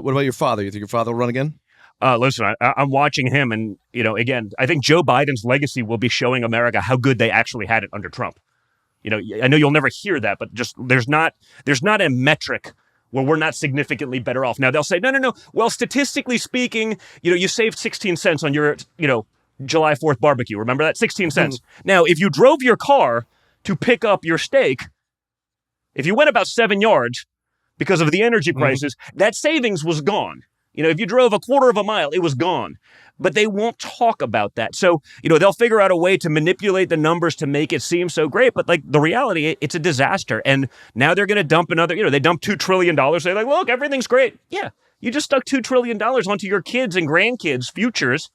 What about your father? You think your father will run again? Listen, I'm watching him, and again, I think Joe Biden's legacy will be showing America how good they actually had it under Trump. I know you'll never hear that, but just there's not a metric where we're not significantly better off. Now they'll say, no. Well, statistically speaking, you saved 16 cents on your July 4th barbecue. Remember that? 16 cents. Now, if you drove your car to pick up your steak, if you went about 7 yards because of the energy prices, that savings was gone. If you drove a quarter of a mile, it was gone. But they won't talk about that. So, they'll figure out a way to manipulate the numbers to make it seem so great. But the reality, it's a disaster. And now they're going to dump another, they dump $2 trillion. They're like, look, everything's great. Yeah, you just stuck $2 trillion onto your kids' and grandkids' futures.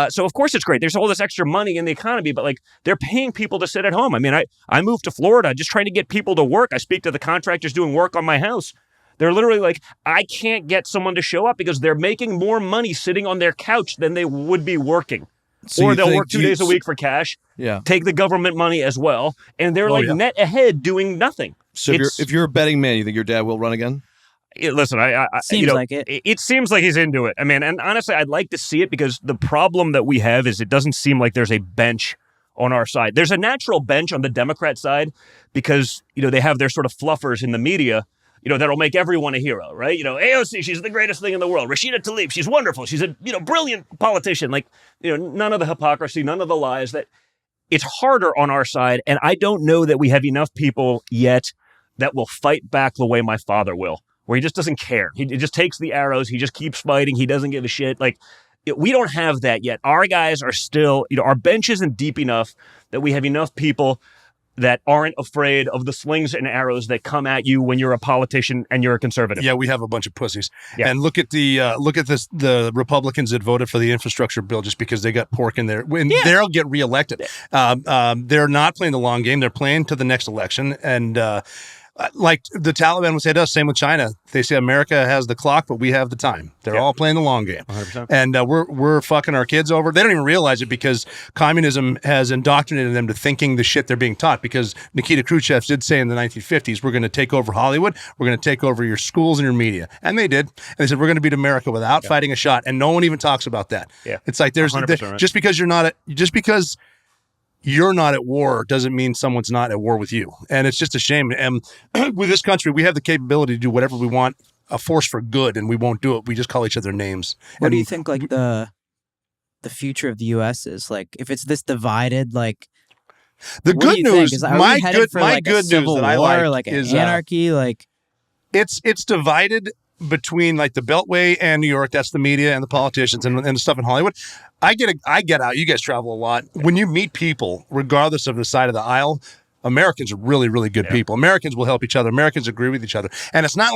So, of course, it's great. There's all this extra money in the economy, but they're paying people to sit at home. I mean, I moved to Florida just trying to get people to work. I speak to the contractors doing work on my house. They're literally like, I can't get someone to show up because they're making more money sitting on their couch than they would be working. So or they'll work 2 days a week for cash, take the government money as well, and they're net ahead doing nothing. So if you're a betting man, you think your dad will run again? Listen, seems like it. It seems like he's into it. I mean, and honestly, I'd like to see it because the problem that we have is it doesn't seem like there's a bench on our side. There's a natural bench on the Democrat side because, they have their sort of fluffers in the media, that'll make everyone a hero, right? AOC, she's the greatest thing in the world. Rashida Tlaib, she's wonderful. She's a, brilliant politician. None of the hypocrisy, none of the lies. That it's harder on our side. And I don't know that we have enough people yet that will fight back the way my father will, where he just doesn't care. He just takes the arrows. He just keeps fighting. He doesn't give a shit. We don't have that yet. Our guys are still, our bench isn't deep enough that we have enough people that aren't afraid of the slings and arrows that come at you when you're a politician and you're a conservative. Yeah, we have a bunch of pussies. Yeah. And look at the Republicans that voted for the infrastructure bill just because they got pork in there. They'll get reelected. They're not playing the long game. They're playing to the next election. And like the Taliban would say to us, same with China. They say America has the clock, but we have the time. They're all playing the long game. 100%. And we're fucking our kids over. They don't even realize it because communism has indoctrinated them to thinking the shit they're being taught. Because Nikita Khrushchev did say in the 1950s, we're going to take over Hollywood. We're going to take over your schools and your media. And they did. And they said, we're going to beat America without fighting a shot. And no one even talks about that. Yeah. It's like just because you're not at war doesn't mean someone's not at war with you. And it's just a shame. And with this country, we have the capability to do whatever we want, a force for good, and we won't do it. We just call each other names. What do you think the future of the U.S. is? If it's this divided, the good news, my good news that I like is anarchy, it's divided between the Beltway and New York. That's the media and the politicians and the stuff in Hollywood. I get out. You guys travel a lot. When you meet people, regardless of the side of the aisle, Americans are really, really good people. Americans will help each other. Americans agree with each other. And it's not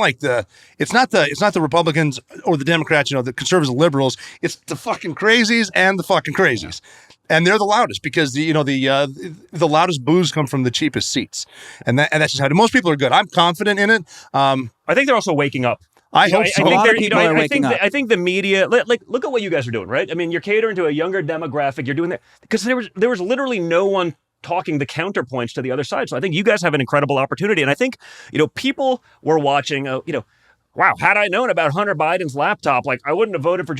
it's not the Republicans or the Democrats, the conservatives and liberals. It's the fucking crazies and the fucking crazies. And they're the loudest because the loudest boos come from the cheapest seats. And that's just how most people are good. I'm confident in it. I think they're also waking up. I hope so. I think the media, look at what you guys are doing, right? I mean, you're catering to a younger demographic. You're doing that because there was literally no one talking the counterpoints to the other side. So I think you guys have an incredible opportunity. And I think, people were watching, wow, had I known about Hunter Biden's laptop, I wouldn't have voted for,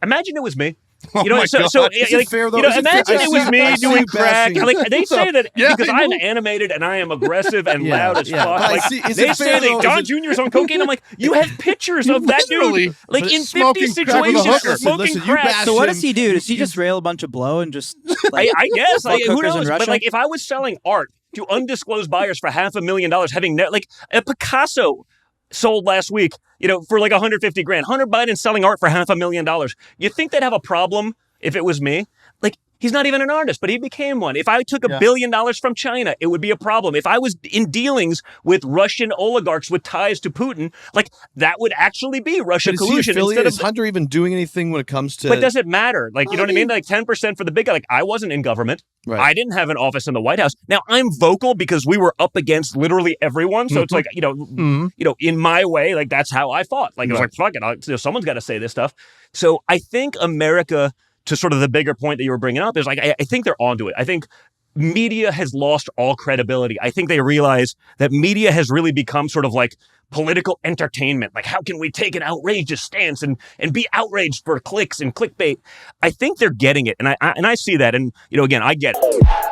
imagine it was me. Fair, though? Imagine it was me doing crack. They say that because I'm animated and I am aggressive and loud as fuck. They say that Don Jr.'s on cocaine. I'm like, you have pictures of that dude in 50 situations smoking crack. So what does he do? Does he just rail a bunch of blow and just? I guess. Who knows? But if I was selling art to undisclosed buyers for $500,000, having a Picasso sold last week, for $150,000. Hunter Biden selling art for $500,000. You think they'd have a problem if it was me? He's not even an artist, but he became one. If I took $1 billion from China, it would be a problem. If I was in dealings with Russian oligarchs with ties to Putin, that would actually be Russia collusion. Is Hunter even doing anything when it comes to? But does it matter? You know what I mean? 10% for the big guy. I wasn't in government. Right. I didn't have an office in the White House. Now I'm vocal because we were up against literally everyone. So it's in my way, that's how I fought. It was fuck it. Someone's got to say this stuff. So I think America, to sort of the bigger point that you were bringing up, is I think they're onto it. I think media has lost all credibility. I think they realize that media has really become sort of like political entertainment. Like, how can we take an outrageous stance and be outraged for clicks and clickbait? I think they're getting it. And I see that. And, again, I get it.